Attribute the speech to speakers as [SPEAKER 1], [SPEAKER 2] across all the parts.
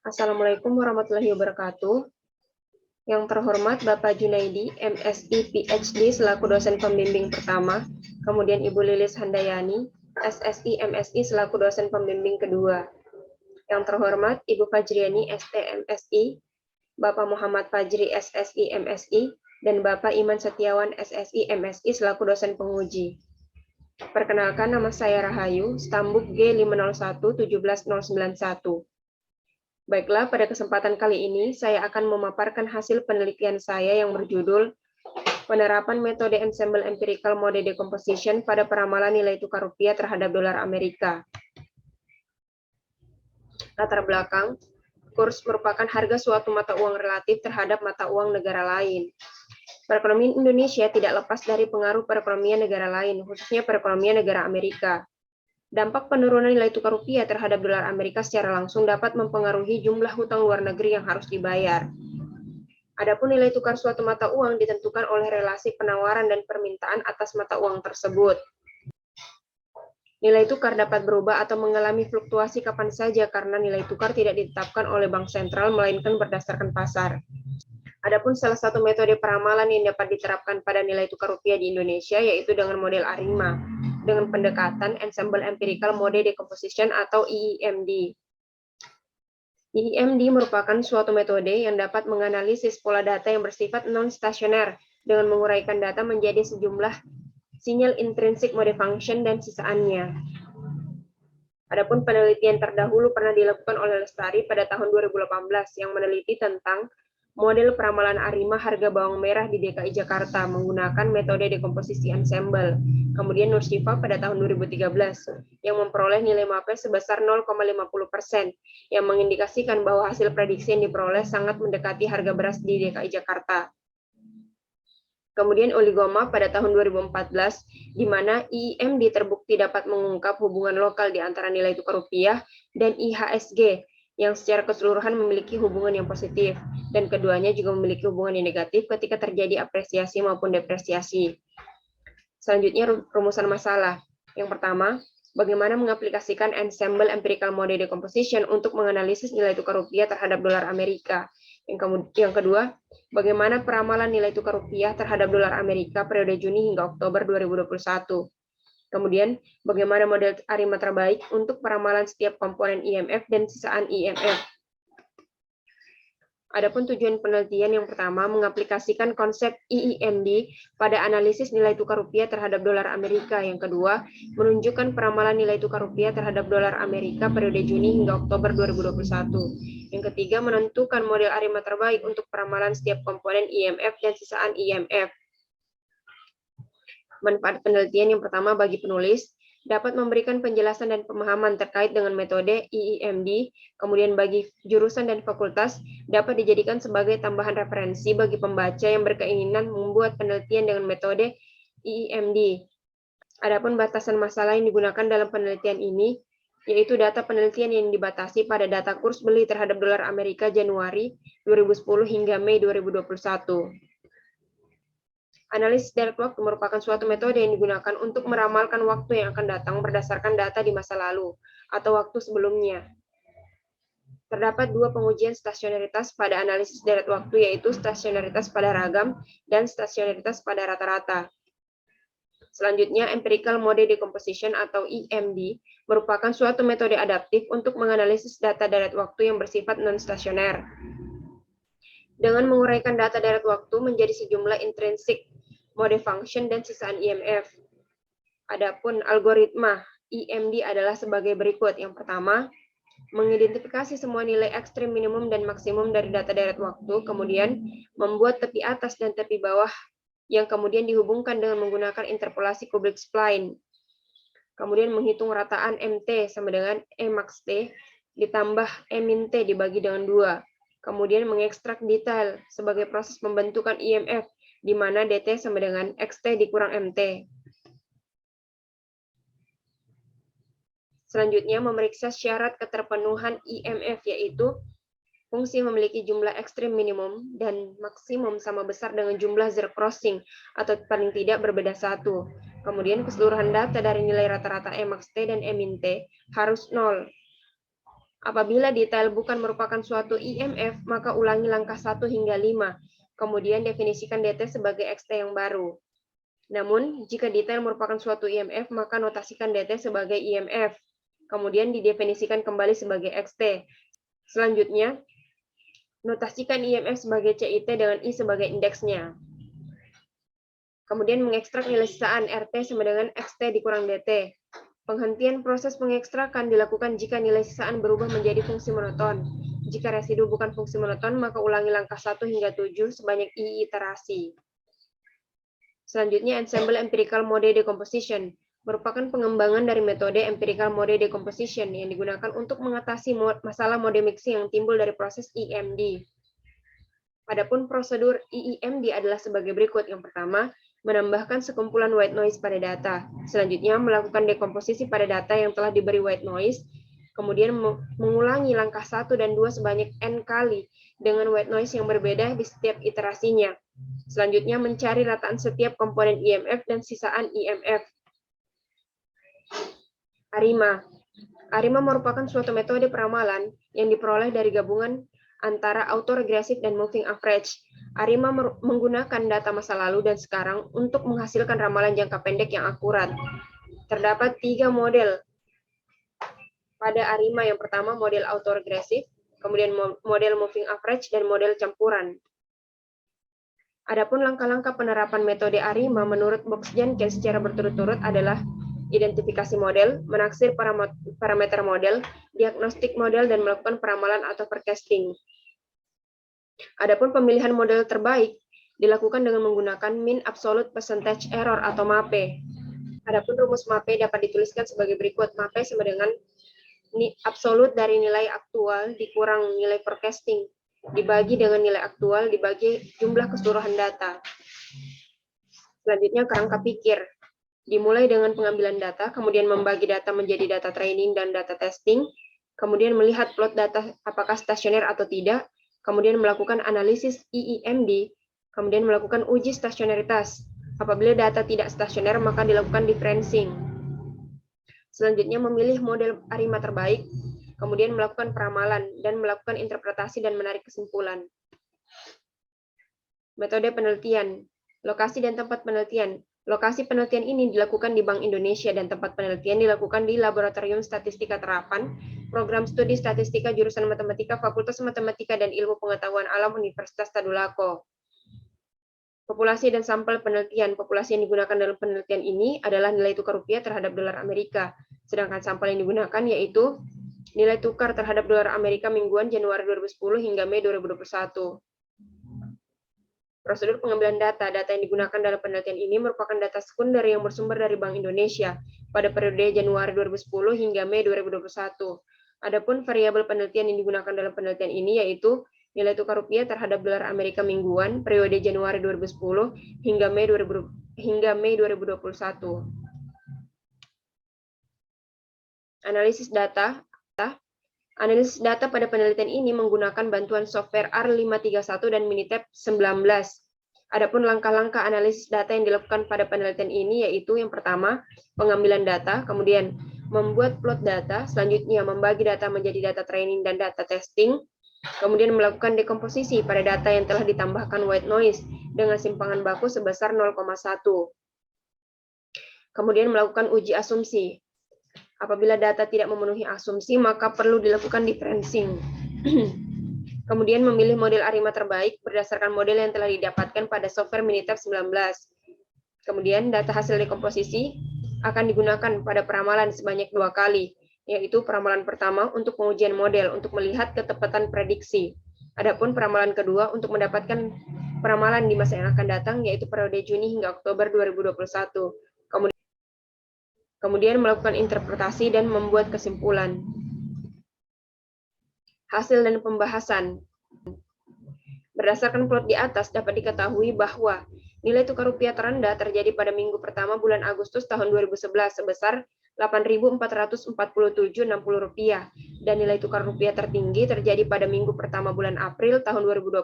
[SPEAKER 1] Assalamualaikum warahmatullahi wabarakatuh. Yang terhormat Bapak Junaidi, MSI PhD selaku dosen pembimbing pertama, kemudian Ibu Lilis Handayani, SSI MSI selaku dosen pembimbing kedua. Yang terhormat Ibu Fajriani, ST MSI, Bapak Muhammad Fajri, SSI MSI, dan Bapak Iman Setiawan, SSI MSI selaku dosen penguji. Perkenalkan, nama saya Rahayu, stambuk G501-17091. Baiklah, pada kesempatan kali ini saya akan memaparkan hasil penelitian saya yang berjudul Penerapan Metode Ensemble Empirical Mode Decomposition pada Peramalan Nilai Tukar Rupiah terhadap Dolar Amerika. Latar belakang, kurs merupakan harga suatu mata uang relatif terhadap mata uang negara lain. Perekonomian Indonesia tidak lepas dari pengaruh perekonomian negara lain, khususnya perekonomian negara Amerika. Dampak penurunan nilai tukar rupiah terhadap dolar Amerika secara langsung dapat mempengaruhi jumlah hutang luar negeri yang harus dibayar. Adapun nilai tukar suatu mata uang ditentukan oleh relasi penawaran dan permintaan atas mata uang tersebut. Nilai tukar dapat berubah atau mengalami fluktuasi kapan saja karena nilai tukar tidak ditetapkan oleh bank sentral melainkan berdasarkan pasar. Adapun salah satu metode peramalan yang dapat diterapkan pada nilai tukar rupiah di Indonesia yaitu dengan model ARIMA dengan pendekatan Ensemble Empirical Mode Decomposition atau EEMD. EEMD merupakan suatu metode yang dapat menganalisis pola data yang bersifat non-stasioner dengan menguraikan data menjadi sejumlah sinyal intrinsic mode function dan sisaannya. Adapun penelitian terdahulu pernah dilakukan oleh Lestari pada tahun 2018 yang meneliti tentang model peramalan ARIMA harga bawang merah di DKI Jakarta menggunakan metode dekomposisi ensemble. Kemudian Nur Syifa pada tahun 2013 yang memperoleh nilai MAPE sebesar 0,50% yang mengindikasikan bahwa hasil prediksi yang diperoleh sangat mendekati harga beras di DKI Jakarta. Kemudian Oligoma pada tahun 2014, di mana IEMD terbukti dapat mengungkap hubungan lokal di antara nilai tukar rupiah dan IHSG, yang secara keseluruhan memiliki hubungan yang positif, dan keduanya juga memiliki hubungan yang negatif ketika terjadi apresiasi maupun depresiasi. Selanjutnya, rumusan masalah. Yang pertama, bagaimana mengaplikasikan Ensemble Empirical Mode Decomposition untuk menganalisis nilai tukar rupiah terhadap dolar Amerika. Yang kedua, bagaimana peramalan nilai tukar rupiah terhadap dolar Amerika periode Juni hingga Oktober 2021. Kemudian, bagaimana model ARIMA terbaik untuk peramalan setiap komponen IMF dan sisaan IMF. Adapun tujuan penelitian yang pertama, mengaplikasikan konsep EEMD pada analisis nilai tukar rupiah terhadap dolar Amerika. Yang kedua, menunjukkan peramalan nilai tukar rupiah terhadap dolar Amerika periode Juni hingga Oktober 2021. Yang ketiga, menentukan model ARIMA terbaik untuk peramalan setiap komponen IMF dan sisaan IMF. Manfaat penelitian yang pertama bagi penulis, dapat memberikan penjelasan dan pemahaman terkait dengan metode EEMD, kemudian bagi jurusan dan fakultas, dapat dijadikan sebagai tambahan referensi bagi pembaca yang berkeinginan membuat penelitian dengan metode EEMD. Adapun batasan masalah yang digunakan dalam penelitian ini, yaitu data penelitian yang dibatasi pada data kurs beli terhadap dolar Amerika Januari 2010 hingga Mei 2021. Analisis direct waktu merupakan suatu metode yang digunakan untuk meramalkan waktu yang akan datang berdasarkan data di masa lalu atau waktu sebelumnya. Terdapat dua pengujian stasionaritas pada analisis direct waktu, yaitu stasionaritas pada ragam dan stasionaritas pada rata-rata. Selanjutnya, Empirical Mode Decomposition atau EMD merupakan suatu metode adaptif untuk menganalisis data direct waktu yang bersifat non-stasioner. Dengan menguraikan data direct waktu menjadi sejumlah intrinsik mode function dan sisaan IMF. Adapun algoritma EMD adalah sebagai berikut. Yang pertama, mengidentifikasi semua nilai ekstrim minimum dan maksimum dari data direct waktu, kemudian membuat tepi atas dan tepi bawah yang kemudian dihubungkan dengan menggunakan interpolasi Kubrick-Spline. Kemudian menghitung rataan MT sama dengan E max T ditambah E min T dibagi dengan 2. Kemudian mengekstrak detail sebagai proses pembentukan IMF, di mana DT sama dengan XT dikurang MT. Selanjutnya, memeriksa syarat keterpenuhan IMF, yaitu fungsi memiliki jumlah ekstrim minimum dan maksimum sama besar dengan jumlah zero crossing, atau paling tidak berbeda 1. Kemudian, keseluruhan data dari nilai rata-rata E max T dan E min T harus 0. Apabila detail bukan merupakan suatu IMF, maka ulangi langkah 1 hingga 5. Kemudian definisikan DT sebagai XT yang baru. Namun, jika detail merupakan suatu IMF, maka notasikan DT sebagai IMF. Kemudian didefinisikan kembali sebagai XT. Selanjutnya, notasikan IMF sebagai CIT dengan I sebagai indeksnya. Kemudian mengekstrak nilai sisaan RT sama dengan XT dikurang DT. Penghentian proses pengekstrakan dilakukan jika nilai sisaan berubah menjadi fungsi monoton. Jika residu bukan fungsi monoton, maka ulangi langkah 1 hingga 7 sebanyak I iterasi. Selanjutnya, ensemble empirical mode decomposition merupakan pengembangan dari metode empirical mode decomposition yang digunakan untuk mengatasi masalah mode mixing yang timbul dari proses IMD. Adapun prosedur IIMD adalah sebagai berikut. Yang pertama, menambahkan sekumpulan white noise pada data. Selanjutnya, melakukan dekomposisi pada data yang telah diberi white noise. Kemudian mengulangi langkah 1 dan 2 sebanyak N kali dengan white noise yang berbeda di setiap iterasinya. Selanjutnya, mencari rataan setiap komponen IMF dan sisaan IMF. ARIMA. ARIMA merupakan suatu metode peramalan yang diperoleh dari gabungan antara autoregressive dan moving average. ARIMA menggunakan data masa lalu dan sekarang untuk menghasilkan ramalan jangka pendek yang akurat. Terdapat 3 model pada ARIMA. Yang pertama, model autoregressive, kemudian model moving average, dan model campuran. Adapun langkah-langkah penerapan metode ARIMA menurut Box-Jenkins secara berturut-turut adalah identifikasi model, menaksir parameter model, diagnostik model, dan melakukan peramalan atau forecasting. Adapun pemilihan model terbaik dilakukan dengan menggunakan mean absolute percentage error atau MAPE. Adapun rumus MAPE dapat dituliskan sebagai berikut. MAPE sama dengan absolut dari nilai aktual dikurang nilai forecasting dibagi dengan nilai aktual dibagi jumlah keseluruhan data. Selanjutnya, kerangka pikir. Dimulai dengan pengambilan data, kemudian membagi data menjadi data training dan data testing, kemudian melihat plot data apakah stasioner atau tidak, kemudian melakukan analisis IIMD, kemudian melakukan uji stasioneritas. Apabila data tidak stasioner, maka dilakukan differencing. Selanjutnya, memilih model ARIMA terbaik, kemudian melakukan peramalan, dan melakukan interpretasi dan menarik kesimpulan. Metode penelitian, lokasi dan tempat penelitian. Lokasi penelitian ini dilakukan di Bank Indonesia dan tempat penelitian dilakukan di Laboratorium Statistika Terapan, Program Studi Statistika Jurusan Matematika Fakultas Matematika dan Ilmu Pengetahuan Alam Universitas Tadulako. Populasi dan sampel penelitian. Populasi yang digunakan dalam penelitian ini adalah nilai tukar rupiah terhadap dolar Amerika. Sedangkan sampel yang digunakan yaitu nilai tukar terhadap dolar Amerika mingguan Januari 2010 hingga Mei 2021. Prosedur pengambilan data. Data yang digunakan dalam penelitian ini merupakan data sekunder yang bersumber dari Bank Indonesia pada periode Januari 2010 hingga Mei 2021. Adapun variabel penelitian yang digunakan dalam penelitian ini yaitu nilai tukar rupiah terhadap dolar Amerika mingguan periode Januari 2010 hingga Mei 2021. Analisis data. Analisis data pada penelitian ini menggunakan bantuan software R531 dan Minitab 19. Adapun langkah-langkah analisis data yang dilakukan pada penelitian ini yaitu yang pertama, pengambilan data, kemudian membuat plot data, selanjutnya membagi data menjadi data training dan data testing, kemudian melakukan dekomposisi pada data yang telah ditambahkan white noise dengan simpangan baku sebesar 0,1. Kemudian melakukan uji asumsi. Apabila data tidak memenuhi asumsi, maka perlu dilakukan differencing. Kemudian memilih model ARIMA terbaik berdasarkan model yang telah didapatkan pada software Minitab 19. Kemudian data hasil dekomposisi akan digunakan pada peramalan sebanyak 2 kali, yaitu peramalan pertama untuk pengujian model untuk melihat ketepatan prediksi. Adapun peramalan kedua untuk mendapatkan peramalan di masa yang akan datang, yaitu periode Juni hingga Oktober 2021. Kemudian melakukan interpretasi dan membuat kesimpulan. Hasil dan pembahasan. Berdasarkan plot di atas dapat diketahui bahwa nilai tukar rupiah terendah terjadi pada minggu pertama bulan Agustus tahun 2011 sebesar Rp8.447,60 dan nilai tukar rupiah tertinggi terjadi pada minggu pertama bulan April tahun 2020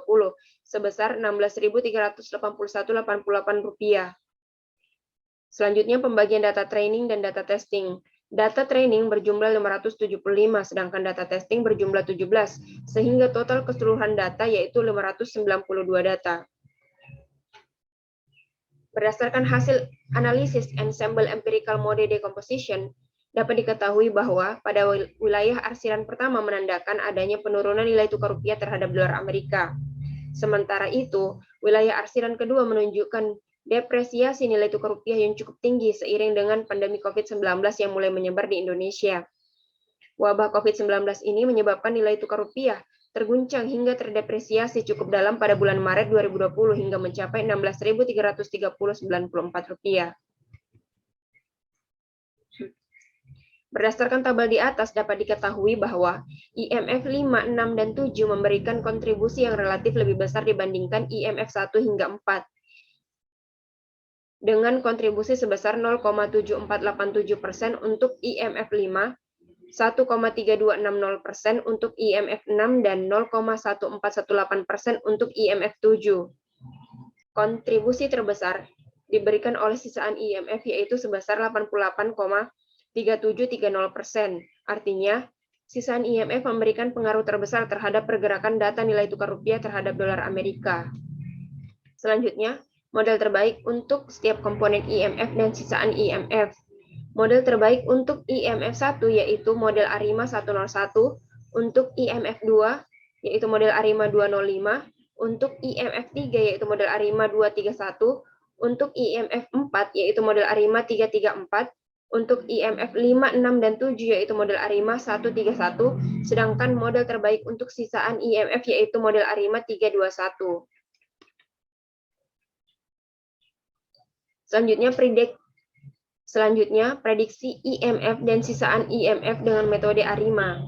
[SPEAKER 1] sebesar Rp16.381,88. Selanjutnya pembagian data training dan data testing. Data training berjumlah 575, sedangkan data testing berjumlah 17, sehingga total keseluruhan data yaitu 592 data. Berdasarkan hasil analisis ensemble empirical mode decomposition, dapat diketahui bahwa pada wilayah arsiran pertama menandakan adanya penurunan nilai tukar rupiah terhadap dolar Amerika. Sementara itu, wilayah arsiran kedua menunjukkan depresiasi nilai tukar rupiah yang cukup tinggi seiring dengan pandemi COVID-19 yang mulai menyebar di Indonesia. Wabah COVID-19 ini menyebabkan nilai tukar rupiah terguncang hingga terdepresiasi cukup dalam pada bulan Maret 2020 hingga mencapai Rp16.330,94. Berdasarkan tabel di atas dapat diketahui bahwa IMF 5, 6, dan 7 memberikan kontribusi yang relatif lebih besar dibandingkan IMF 1 hingga 4 dengan kontribusi sebesar 0,7487% untuk IMF 5, 1,3260% untuk IMF 6 dan 0,1418% untuk IMF 7. Kontribusi terbesar diberikan oleh sisaan IMF yaitu sebesar 88,3730%. Artinya, sisaan IMF memberikan pengaruh terbesar terhadap pergerakan data nilai tukar rupiah terhadap dolar Amerika. Selanjutnya, model terbaik untuk setiap komponen IMF dan sisaan IMF. Model terbaik untuk IMF 1 yaitu model ARIMA 101, untuk IMF 2 yaitu model ARIMA 205, untuk IMF 3 yaitu model ARIMA 231, untuk IMF 4 yaitu model ARIMA 334, untuk IMF 5, 6, dan 7 yaitu model ARIMA 131, sedangkan model terbaik untuk sisaan IMF yaitu model ARIMA 321. Selanjutnya, prediksi IMF dan sisaan IMF dengan metode ARIMA.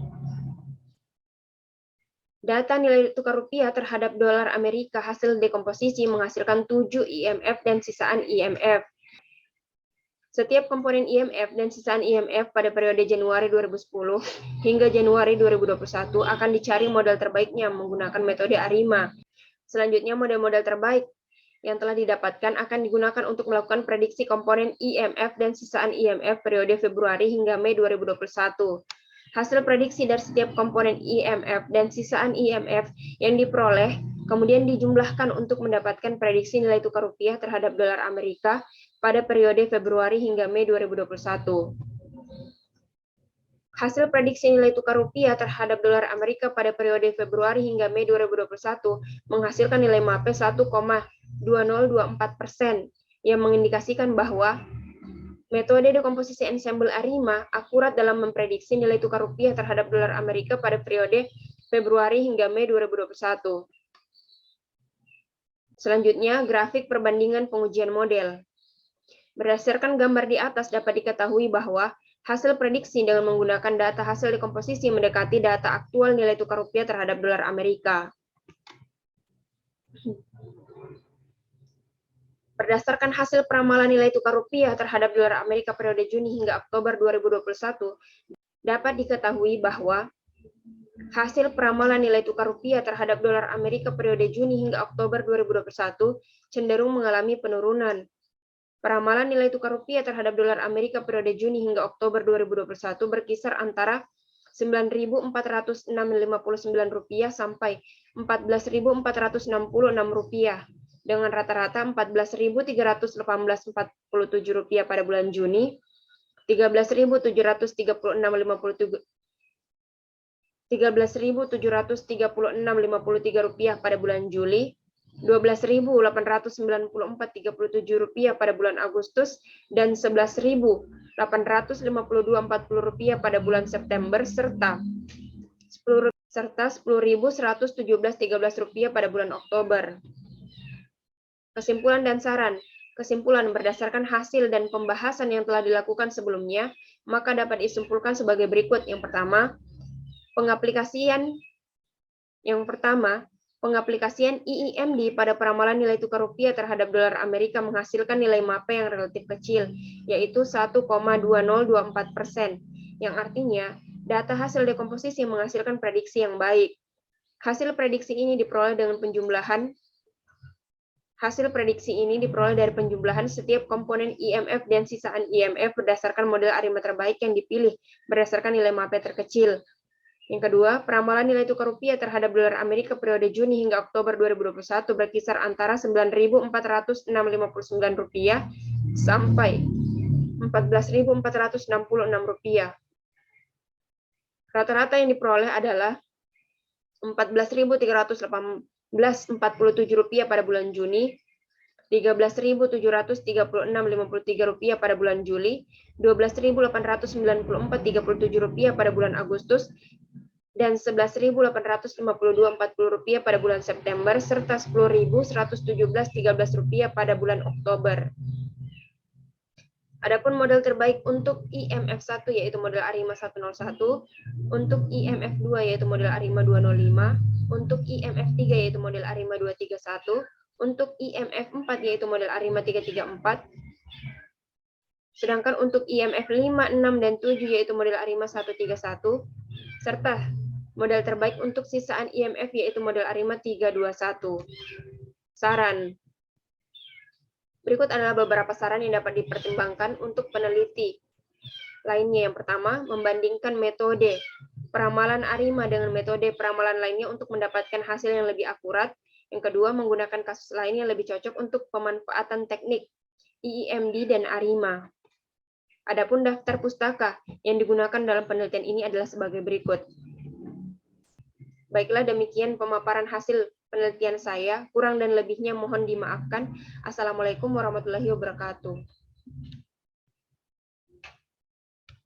[SPEAKER 1] Data nilai tukar rupiah terhadap dolar Amerika hasil dekomposisi menghasilkan 7 IMF dan sisaan IMF. Setiap komponen IMF dan sisaan IMF pada periode Januari 2010 hingga Januari 2021 akan dicari model terbaiknya menggunakan metode ARIMA. Selanjutnya, model-model terbaik yang telah didapatkan akan digunakan untuk melakukan prediksi komponen IMF dan sisaan IMF periode Februari hingga Mei 2021. Hasil prediksi dari setiap komponen IMF dan sisaan IMF yang diperoleh kemudian dijumlahkan untuk mendapatkan prediksi nilai tukar rupiah terhadap dolar Amerika pada periode Februari hingga Mei 2021. Hasil prediksi nilai tukar rupiah terhadap dolar Amerika pada periode Februari hingga Mei 2021 menghasilkan nilai MAPE 1,2024% yang mengindikasikan bahwa metode dekomposisi ensemble ARIMA akurat dalam memprediksi nilai tukar rupiah terhadap dolar Amerika pada periode Februari hingga Mei 2021. Selanjutnya, grafik perbandingan pengujian model. Berdasarkan gambar di atas dapat diketahui bahwa hasil prediksi dengan menggunakan data hasil dekomposisi mendekati data aktual nilai tukar rupiah terhadap dolar Amerika. Berdasarkan hasil peramalan nilai tukar rupiah terhadap dolar Amerika periode Juni hingga Oktober 2021, dapat diketahui bahwa hasil peramalan nilai tukar rupiah terhadap dolar Amerika periode Juni hingga Oktober 2021 cenderung mengalami penurunan. Peramalan nilai tukar rupiah terhadap dolar Amerika periode Juni hingga Oktober 2021 berkisar antara Rp9.459 sampai Rp14.466 dengan rata-rata Rp14.318,47 pada bulan Juni, Rp13.736,53 pada bulan Juli, Rp12.894,37 pada bulan Agustus, dan Rp11.852,40 pada bulan September, serta Rp10.117,13 pada bulan Oktober. Kesimpulan dan saran. Kesimpulan berdasarkan hasil dan pembahasan yang telah dilakukan sebelumnya, maka dapat disimpulkan sebagai berikut. Yang pertama, pengaplikasian IIMD pada peramalan nilai tukar rupiah terhadap dolar Amerika menghasilkan nilai MAPE yang relatif kecil, yaitu 1,2024%, yang artinya data hasil dekomposisi menghasilkan prediksi yang baik. Hasil prediksi ini diperoleh dengan penjumlahan Hasil prediksi ini diperoleh dari penjumlahan setiap komponen IMF dan sisaan IMF berdasarkan model ARIMA terbaik yang dipilih berdasarkan nilai MAP terkecil. Yang kedua, peramalan nilai tukar rupiah terhadap dolar Amerika periode Juni hingga Oktober 2021 berkisar antara Rp9.459 sampai Rp14.466. Rata-rata yang diperoleh adalah Rp14.318,47 pada bulan Juni, Rp13.736,53 pada bulan Juli, Rp12.894,37 pada bulan Agustus, dan Rp11.852,40 pada bulan September, serta Rp10.117,13 pada bulan Oktober. Adapun model terbaik untuk IMF 1 yaitu model ARIMA 101, untuk IMF 2 yaitu model ARIMA 205, untuk IMF 3 yaitu model ARIMA 231, untuk IMF 4 yaitu model ARIMA 334, sedangkan untuk IMF 5, 6, dan 7 yaitu model ARIMA 131, serta model terbaik untuk sisaan IMF yaitu model ARIMA 321. Saran. Berikut adalah beberapa saran yang dapat dipertimbangkan untuk peneliti. Lainnya, yang pertama, membandingkan metode peramalan ARIMA dengan metode peramalan lainnya untuk mendapatkan hasil yang lebih akurat. Yang kedua, menggunakan kasus lain yang lebih cocok untuk pemanfaatan teknik IIMD dan ARIMA. Adapun daftar pustaka yang digunakan dalam penelitian ini adalah sebagai berikut. Baiklah, demikian pemaparan hasil penelitian saya. Kurang dan lebihnya mohon dimaafkan. Assalamualaikum warahmatullahi wabarakatuh.